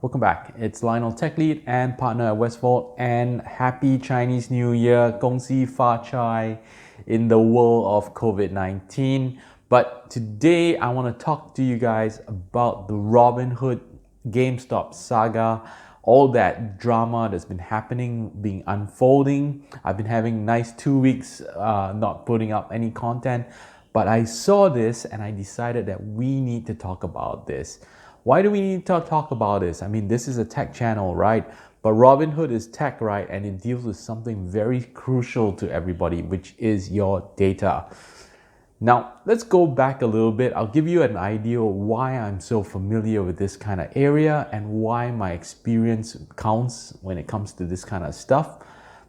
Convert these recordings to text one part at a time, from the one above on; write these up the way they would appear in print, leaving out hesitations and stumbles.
Welcome back. It's Lionel, tech lead and partner at Westfold, and happy Chinese New Year, Gong Xi Fa Chai in the world of COVID-19. But today I want to talk to you guys about the Robinhood-Gamestop saga, all that drama that's been happening, being unfolding. I've been having nice 2 weeks not putting up any content, but I saw this and I decided that we need to talk about this. Why do we need to talk about this? I mean, this is a tech channel, right? But Robinhood is tech, right? And it deals with something very crucial to everybody, which is your data. Now, let's go back a little bit. I'll give you an idea of why I'm so familiar with this kind of area and why my experience counts when it comes to this kind of stuff.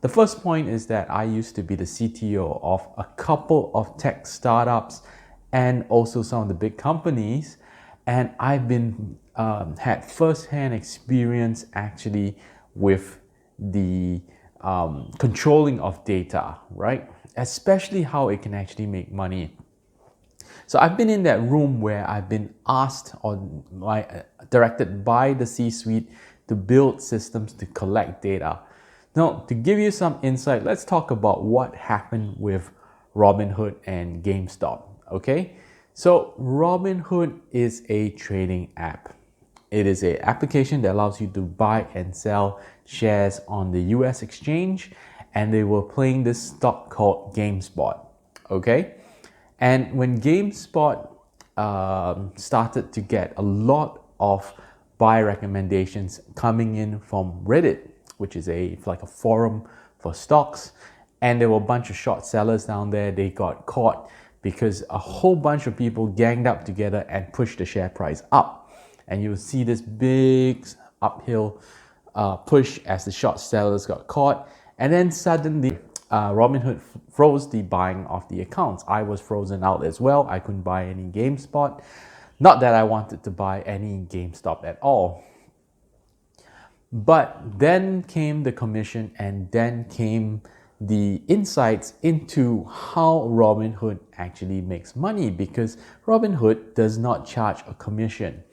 The first point is that I used to be the CTO of a couple of tech startups and also some of the big companies. And I've been had first-hand experience actually with the controlling of data, right? Especially how it can actually make money. So I've been in that room where I've been asked or directed by the C-suite to build systems to collect data. Now, to give you some insight, let's talk about what happened with Robinhood and GameStop, okay? So Robinhood is a trading app. It is an application that allows you to buy and sell shares on the US exchange, and they were playing this stock called GameSpot, okay? And when GameSpot started to get a lot of buy recommendations coming in from Reddit, which is like a forum for stocks, and there were a bunch of short sellers down there, they got caught because a whole bunch of people ganged up together and pushed the share price up. And you'll see this big uphill push as the short sellers got caught. And then suddenly, Robinhood froze the buying of the accounts. I was frozen out as well. I couldn't buy any GameSpot. Not that I wanted to buy any GameStop at all. But then came the commission, and then came the insights into how Robinhood actually makes money, because Robinhood does not charge a commission.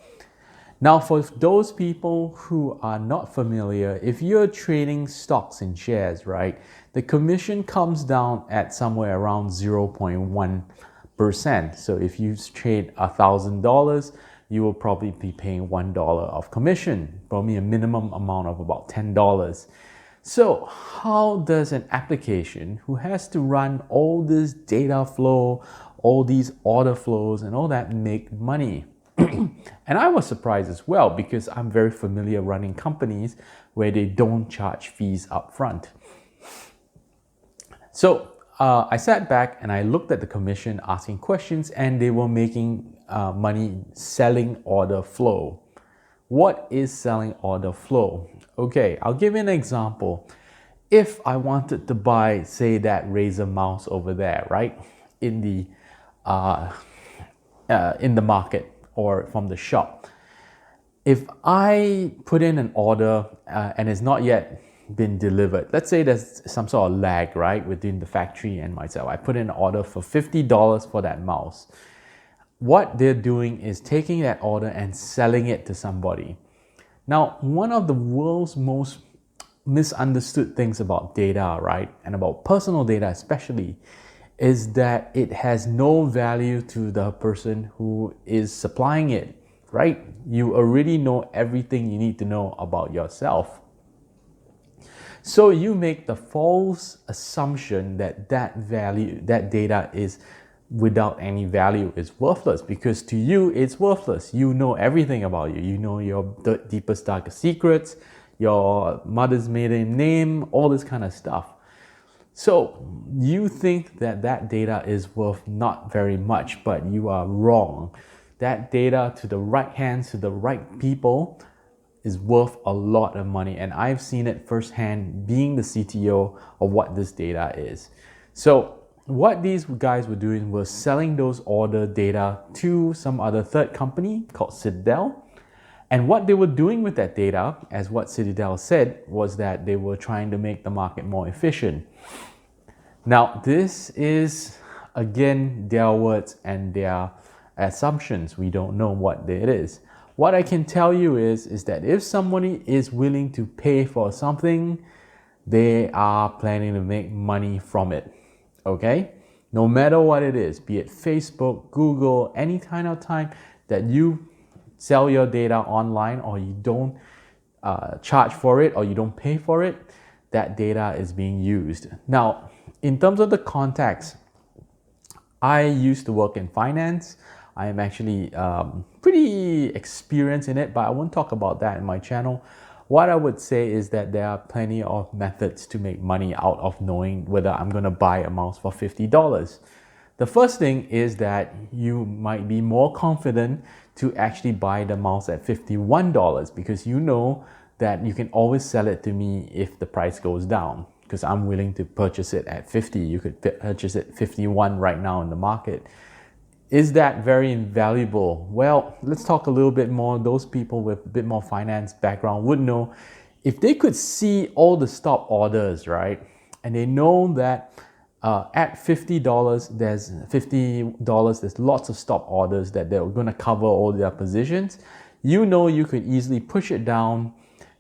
Now, for those people who are not familiar, if you're trading stocks and shares, right, the commission comes down at somewhere around 0.1%. So if you trade $1,000, you will probably be paying $1 of commission, probably a minimum amount of about $10. So how does an application who has to run all this data flow, all these order flows and all that make money? And I was surprised as well, because I'm very familiar running companies where they don't charge fees up front. So I sat back and I looked at the commission, asking questions, and they were making money selling order flow. What is selling order flow? Okay, I'll give you an example. If I wanted to buy, say, that Razer mouse over there, right, in the market or from the shop, if I put in an order and it's not yet been delivered, let's say there's some sort of lag, right, within the factory and myself, I put in an order for $50 for that mouse. What they're doing is taking that order and selling it to somebody. Now, one of the world's most misunderstood things about data, right, and about personal data especially, is that it has no value to the person who is supplying it, right? You already know everything you need to know about yourself. So you make the false assumption that that data is without any value, is worthless, because to you it's worthless. You know everything about you. You know your deepest, darkest secrets, your mother's maiden name, all this kind of stuff. So you think that that data is worth not very much, but you are wrong. That data, to the right hands, to the right people, is worth a lot of money. And I've seen it firsthand being the CTO of what this data is. So what these guys were doing was selling those order data to some other third company called Citadel. And what they were doing with that data, as what Citadel said, was that they were trying to make the market more efficient. Now, this is, again, their words and their assumptions. We don't know what it is. What I can tell you is that if somebody is willing to pay for something, they are planning to make money from it. Okay? No matter what it is, be it Facebook, Google, any kind of time that you sell your data online or you don't charge for it or you don't pay for it, that data is being used. Now, in terms of the context, I used to work in finance. I am actually pretty experienced in it, but I won't talk about that in my channel. What I would say is that there are plenty of methods to make money out of knowing whether I'm going to buy a mouse for $50. The first thing is that you might be more confident to actually buy the mouse at $51 because you know that you can always sell it to me if the price goes down, because I'm willing to purchase it at 50. You could purchase it 51 right now in the market. Is that very invaluable? Well, let's talk a little bit more. Those people with a bit more finance background would know if they could see all the stop orders, right? And they know that at $50, there's lots of stop orders that they're going to cover all their positions. You know, you could easily push it down,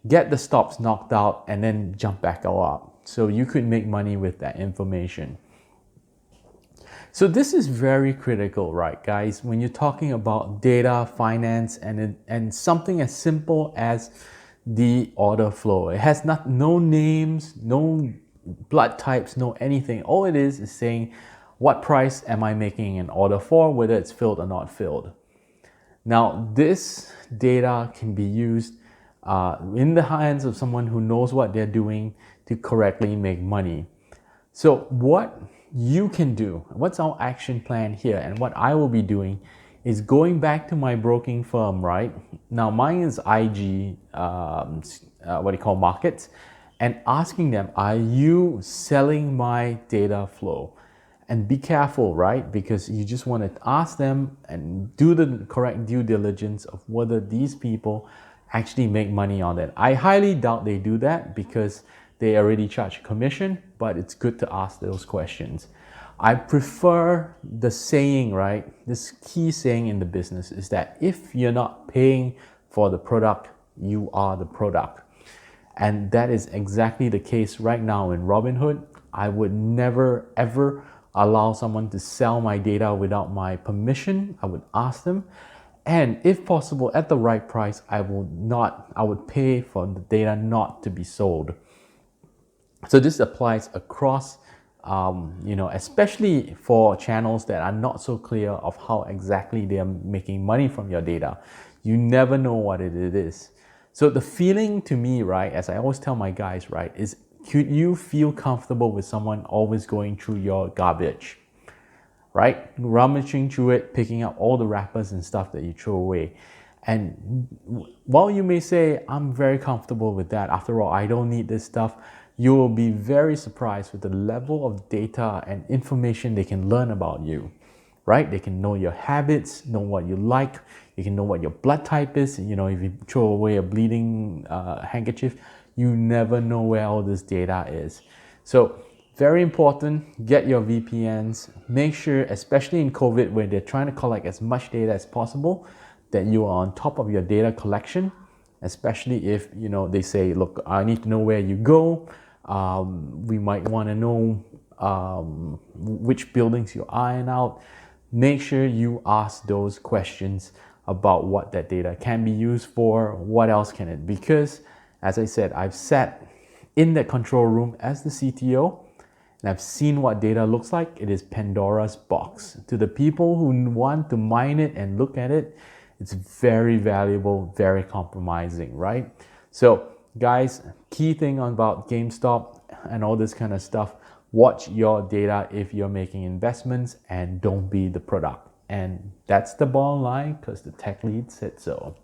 get the stops knocked out, and then jump back up. So you could make money with that information. So this is very critical, right, guys, when you're talking about data, finance, and something as simple as the order flow. It has no names, no blood types, no anything. All it is saying, what price am I making an order for, whether it's filled or not filled. Now, this data can be used in the hands of someone who knows what they're doing to correctly make money. So what you can do, what's our action plan here, and what I will be doing is going back to my broking firm, right? Now mine is IG, markets, and asking them, are you selling my data flow? And be careful, right? Because you just want to ask them and do the correct due diligence of whether these people actually make money on it. I highly doubt they do that because they already charge commission, but it's good to ask those questions. I prefer the saying, right? This key saying in the business is that if you're not paying for the product, you are the product. And that is exactly the case right now in Robinhood. I would never, ever allow someone to sell my data without my permission. I would ask them. And if possible, at the right price, I would pay for the data not to be sold. So this applies across, especially for channels that are not so clear of how exactly they are making money from your data. You never know what it is. So the feeling to me, right, as I always tell my guys, right, is could you feel comfortable with someone always going through your garbage, right? Rummaging through it, picking up all the wrappers and stuff that you throw away. And while you may say, I'm very comfortable with that, after all, I don't need this stuff, you will be very surprised with the level of data and information they can learn about you, right? They can know your habits, know what you like, you can know what your blood type is. You know, if you throw away a bleeding handkerchief, you never know where all this data is. So very important, get your VPNs. Make sure, especially in COVID, where they're trying to collect as much data as possible, that you are on top of your data collection, especially if, they say, look, I need to know where you go. We might want to know which buildings you're eyeing out. Make sure you ask those questions about what that data can be used for, what else can it, because as I said, I've sat in that control room as the CTO and I've seen what data looks like. It is Pandora's box. To the people who want to mine it and look at it, it's very valuable, very compromising, right? So guys, key thing about GameStop and all this kind of stuff, watch your data if you're making investments and don't be the product. And that's the bottom line because the tech lead said so.